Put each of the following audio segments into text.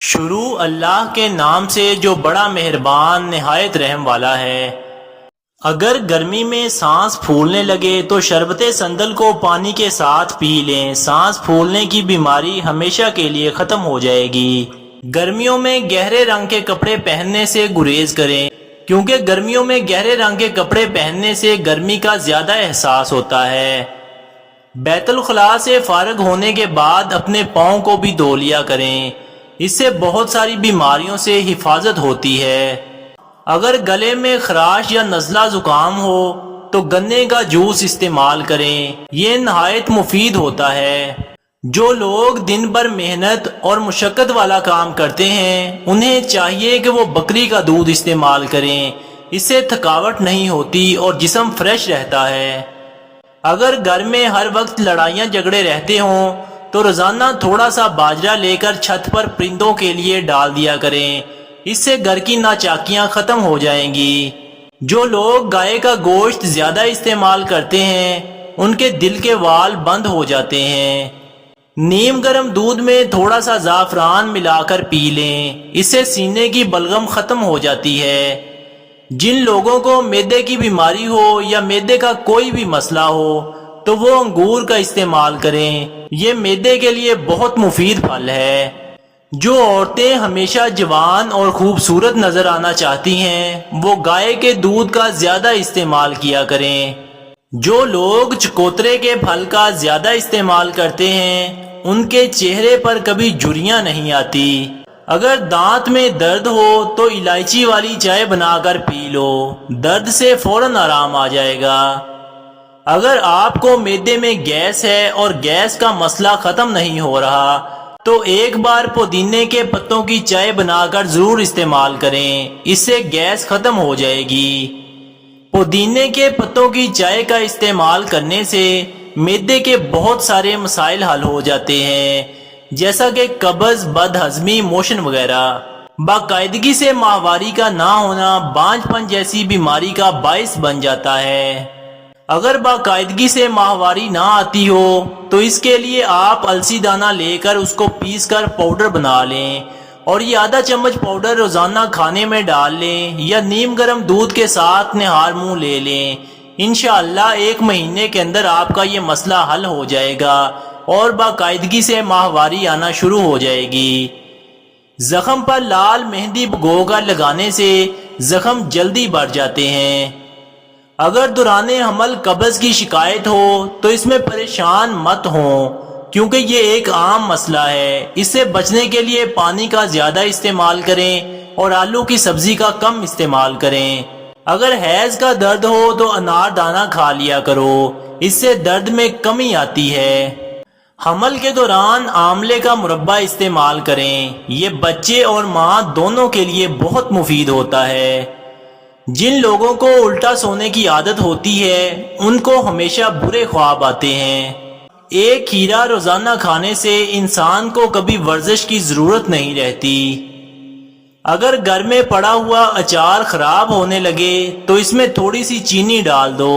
شروع اللہ کے نام سے جو بڑا مہربان نہایت رحم والا ہے۔ اگر گرمی میں سانس پھولنے لگے تو شربت سندل کو پانی کے ساتھ پی لیں، سانس پھولنے کی بیماری ہمیشہ کے لیے ختم ہو جائے گی۔ گرمیوں میں گہرے رنگ کے کپڑے پہننے سے گریز کریں، کیونکہ گرمیوں میں گہرے رنگ کے کپڑے پہننے سے گرمی کا زیادہ احساس ہوتا ہے۔ بیت الخلاء سے فارغ ہونے کے بعد اپنے پاؤں کو بھی دھو لیا کریں، اس سے بہت ساری بیماریوں سے حفاظت ہوتی ہے۔ اگر گلے میں خراش یا نزلہ زکام ہو تو گنے کا جوس استعمال کریں، یہ نہایت مفید ہوتا ہے۔ جو لوگ دن بھر محنت اور مشقت والا کام کرتے ہیں انہیں چاہیے کہ وہ بکری کا دودھ استعمال کریں، اس سے تھکاوٹ نہیں ہوتی اور جسم فریش رہتا ہے۔ اگر گھر میں ہر وقت لڑائیاں جھگڑے رہتے ہوں تو روزانہ تھوڑا سا باجرہ لے کر چھت پر پرندوں کے لیے ڈال دیا کریں، اس سے گھر کی ناچاکیاں ختم ہو جائیں گی۔ جو لوگ گائے کا گوشت زیادہ استعمال کرتے ہیں ان کے دل کے وال بند ہو جاتے ہیں۔ نیم گرم دودھ میں تھوڑا سا زعفران ملا کر پی لیں، اس سے سینے کی بلغم ختم ہو جاتی ہے۔ جن لوگوں کو معدے کی بیماری ہو یا معدے کا کوئی بھی مسئلہ ہو تو وہ انگور کا استعمال کریں، یہ معدے کے لیے بہت مفید پھل ہے۔ جو عورتیں ہمیشہ جوان اور خوبصورت نظر آنا چاہتی ہیں وہ گائے کے دودھ کا زیادہ استعمال کیا کریں۔ جو لوگ چکوترے کے پھل کا زیادہ استعمال کرتے ہیں ان کے چہرے پر کبھی جھریاں نہیں آتی۔ اگر دانت میں درد ہو تو الائچی والی چائے بنا کر پی لو، درد سے فوراً آرام آ جائے گا۔ اگر آپ کو معدے میں گیس ہے اور گیس کا مسئلہ ختم نہیں ہو رہا تو ایک بار پودینے کے پتوں کی چائے بنا کر ضرور استعمال کریں، اس سے گیس ختم ہو جائے گی۔ پودینے کے پتوں کی چائے کا استعمال کرنے سے معدے کے بہت سارے مسائل حل ہو جاتے ہیں، جیسا کہ قبض، بد ہضمی، موشن وغیرہ۔ باقاعدگی سے ماہواری کا نہ ہونا بانجھ پن جیسی بیماری کا باعث بن جاتا ہے۔ اگر باقاعدگی سے ماہواری نہ آتی ہو تو اس کے لیے آپ السی دانہ لے کر اس کو پیس کر پاؤڈر بنا لیں اور یہ آدھا چمچ پاؤڈر روزانہ کھانے میں ڈال لیں یا نیم گرم دودھ کے ساتھ نہار منہ لے لیں۔ انشاءاللہ 1 مہینے کے اندر آپ کا یہ مسئلہ حل ہو جائے گا اور باقاعدگی سے ماہواری آنا شروع ہو جائے گی۔ زخم پر لال مہندی بھگو کر لگانے سے زخم جلدی بڑھ جاتے ہیں۔ اگر دوران حمل قبض کی شکایت ہو تو اس میں پریشان مت ہوں، کیونکہ یہ ایک عام مسئلہ ہے۔ اس سے بچنے کے لیے پانی کا زیادہ استعمال کریں اور آلو کی سبزی کا کم استعمال کریں۔ اگر حیض کا درد ہو تو انار دانہ کھا لیا کرو، اس سے درد میں کمی آتی ہے۔ حمل کے دوران آملے کا مربع استعمال کریں، یہ بچے اور ماں دونوں کے لیے بہت مفید ہوتا ہے۔ جن لوگوں کو الٹا سونے کی عادت ہوتی ہے ان کو ہمیشہ برے خواب آتے ہیں۔ ایک کھیرا روزانہ کھانے سے انسان کو کبھی ورزش کی ضرورت نہیں رہتی۔ اگر گھر میں پڑا ہوا اچار خراب ہونے لگے تو اس میں تھوڑی سی چینی ڈال دو۔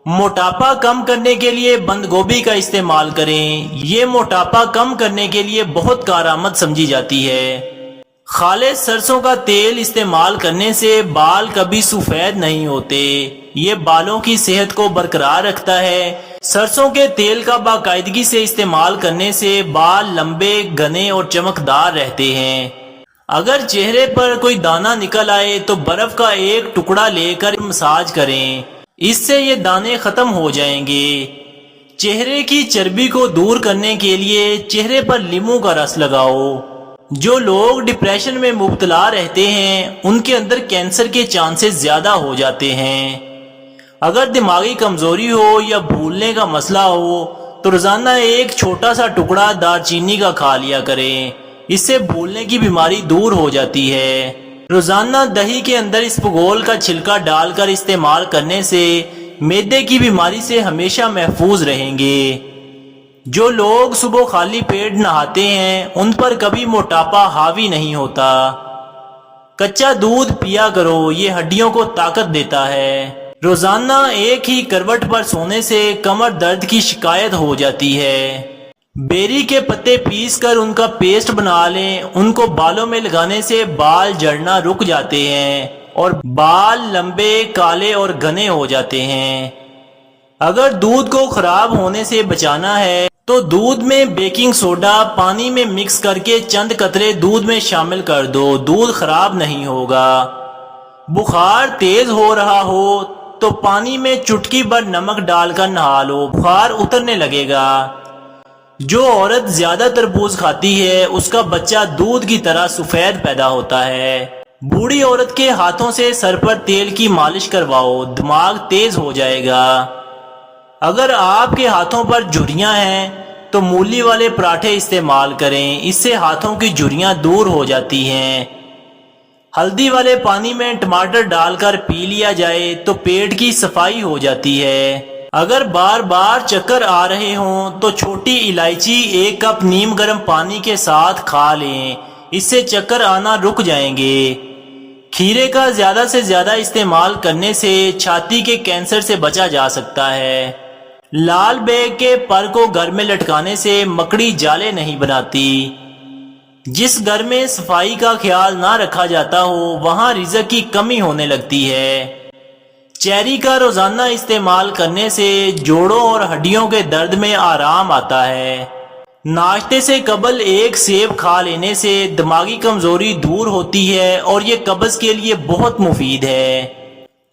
موٹاپا کم کرنے کے لیے بند گوبھی کا استعمال کریں، یہ موٹاپا کم کرنے کے لیے بہت کارآمد سمجھی جاتی ہے۔ خالص سرسوں کا تیل استعمال کرنے سے بال کبھی سفید نہیں ہوتے، یہ بالوں کی صحت کو برقرار رکھتا ہے۔ سرسوں کے تیل کا باقاعدگی سے استعمال کرنے سے بال لمبے، گھنے اور چمکدار رہتے ہیں۔ اگر چہرے پر کوئی دانہ نکل آئے تو برف کا ایک ٹکڑا لے کر مساج کریں، اس سے یہ دانے ختم ہو جائیں گے۔ چہرے کی چربی کو دور کرنے کے لیے چہرے پر لیموں کا رس لگاؤ۔ جو لوگ ڈپریشن میں مبتلا رہتے ہیں ان کے اندر کینسر کے چانسز زیادہ ہو جاتے ہیں۔ اگر دماغی کمزوری ہو یا بھولنے کا مسئلہ ہو تو روزانہ ایک چھوٹا سا ٹکڑا دار چینی کا کھا لیا کریں، اس سے بھولنے کی بیماری دور ہو جاتی ہے۔ روزانہ دہی کے اندر اسپغول کا چھلکا ڈال کر استعمال کرنے سے معدے کی بیماری سے ہمیشہ محفوظ رہیں گے۔ جو لوگ صبح خالی پیٹ نہاتے ہیں ان پر کبھی موٹاپا حاوی نہیں ہوتا۔ کچا دودھ پیا کرو، یہ ہڈیوں کو طاقت دیتا ہے۔ روزانہ ایک ہی کروٹ پر سونے سے کمر درد کی شکایت ہو جاتی ہے۔ بیری کے پتے پیس کر ان کا پیسٹ بنا لیں، ان کو بالوں میں لگانے سے بال جھڑنا رک جاتے ہیں اور بال لمبے، کالے اور گھنے ہو جاتے ہیں۔ اگر دودھ کو خراب ہونے سے بچانا ہے تو دودھ میں بیکنگ سوڈا پانی میں مکس کر کے چند قطرے دودھ میں شامل کر دو، دودھ خراب نہیں ہوگا۔ بخار تیز ہو رہا ہو تو پانی میں چٹکی بھر نمک ڈال کر نہا لو، بخار اترنے لگے گا۔ جو عورت زیادہ تربوز کھاتی ہے اس کا بچہ دودھ کی طرح سفید پیدا ہوتا ہے۔ بوڑھی عورت کے ہاتھوں سے سر پر تیل کی مالش کرواؤ، دماغ تیز ہو جائے گا۔ اگر آپ کے ہاتھوں پر جھریاں ہیں تو مولی والے پراٹھے استعمال کریں، اس سے ہاتھوں کی جھریاں دور ہو جاتی ہیں۔ ہلدی والے پانی میں ٹماٹر ڈال کر پی لیا جائے تو پیٹ کی صفائی ہو جاتی ہے۔ اگر بار بار چکر آ رہے ہوں تو چھوٹی الائچی 1 کپ نیم گرم پانی کے ساتھ کھا لیں، اس سے چکر آنا رک جائیں گے۔ کھیرے کا زیادہ سے زیادہ استعمال کرنے سے چھاتی کے کینسر سے بچا جا سکتا ہے۔ لال بیگ کے پر کو گھر میں لٹکانے سے مکڑی جالے نہیں بناتی۔ جس گھر میں صفائی کا خیال نہ رکھا جاتا ہو وہاں رزق کی کمی ہونے لگتی ہے۔ چیری کا روزانہ استعمال کرنے سے جوڑوں اور ہڈیوں کے درد میں آرام آتا ہے۔ ناشتے سے قبل 1 سیب کھا لینے سے دماغی کمزوری دور ہوتی ہے اور یہ قبض کے لیے بہت مفید ہے۔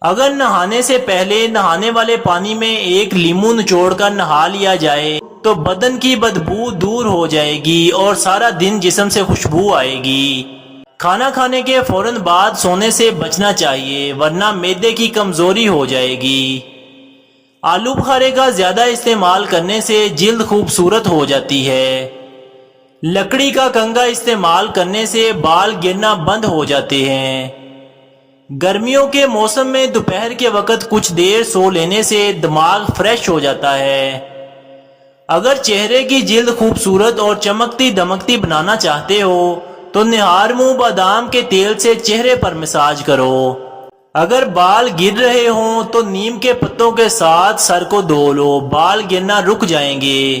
اگر نہانے سے پہلے نہانے والے پانی میں 1 لیموں نچوڑ کر نہا لیا جائے تو بدن کی بدبو دور ہو جائے گی اور سارا دن جسم سے خوشبو آئے گی۔ کھانا کھانے کے فوراً بعد سونے سے بچنا چاہیے ورنہ معدے کی کمزوری ہو جائے گی۔ آلو بخارے کا زیادہ استعمال کرنے سے جلد خوبصورت ہو جاتی ہے۔ لکڑی کا کنگا استعمال کرنے سے بال گرنا بند ہو جاتے ہیں۔ گرمیوں کے موسم میں دوپہر کے وقت کچھ دیر سو لینے سے دماغ فریش ہو جاتا ہے۔ اگر چہرے کی جلد خوبصورت اور چمکتی دمکتی بنانا چاہتے ہو تو نہار منہ بادام کے تیل سے چہرے پر مساج کرو۔ اگر بال گر رہے ہوں تو نیم کے پتوں کے ساتھ سر کو دھو لو، بال گرنا رک جائیں گے۔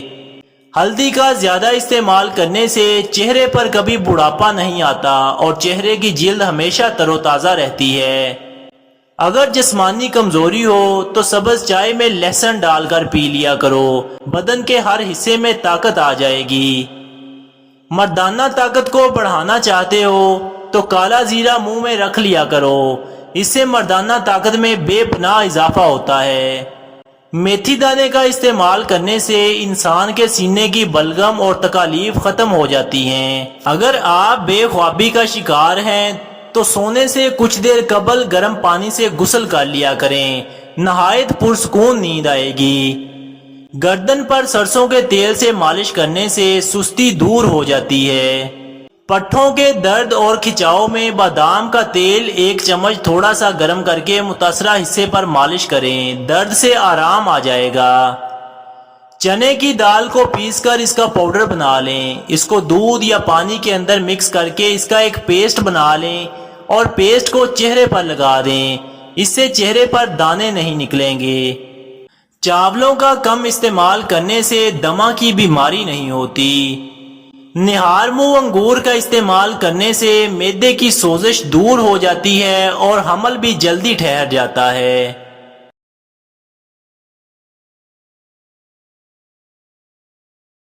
ہلدی کا زیادہ استعمال کرنے سے چہرے پر کبھی بڑھاپا نہیں آتا اور چہرے کی جلد ہمیشہ تر و تازہ رہتی ہے۔ اگر جسمانی کمزوری ہو تو سبز چائے میں لہسن ڈال کر پی لیا کرو، بدن کے ہر حصے میں طاقت آ جائے گی۔ مردانہ طاقت کو بڑھانا چاہتے ہو تو کالا زیرہ منہ میں رکھ لیا کرو، اس سے مردانہ طاقت میں بے پناہ اضافہ ہوتا ہے۔ میتھی دانے کا استعمال کرنے سے انسان کے سینے کی بلغم اور تکالیف ختم ہو جاتی ہیں۔ اگر آپ بے خوابی کا شکار ہیں تو سونے سے کچھ دیر قبل گرم پانی سے غسل کر لیا کریں، نہایت پرسکون نیند آئے گی۔ گردن پر سرسوں کے تیل سے مالش کرنے سے سستی دور ہو جاتی ہے۔ پٹھوں کے درد اور کھچاؤ میں بادام کا تیل 1 چمچ تھوڑا سا گرم کر کے متاثرہ حصے پر مالش کریں، درد سے آرام آ جائے گا۔ چنے کی دال کو پیس کر اس کا پاؤڈر بنا لیں، اس کو دودھ یا پانی کے اندر مکس کر کے اس کا ایک پیسٹ بنا لیں اور پیسٹ کو چہرے پر لگا دیں، اس سے چہرے پر دانے نہیں نکلیں گے۔ چاولوں کا کم استعمال کرنے سے دمہ کی بیماری نہیں ہوتی۔ نہار منہ انگور کا استعمال کرنے سے معدے کی سوزش دور ہو جاتی ہے اور حمل بھی جلدی ٹھہر جاتا ہے۔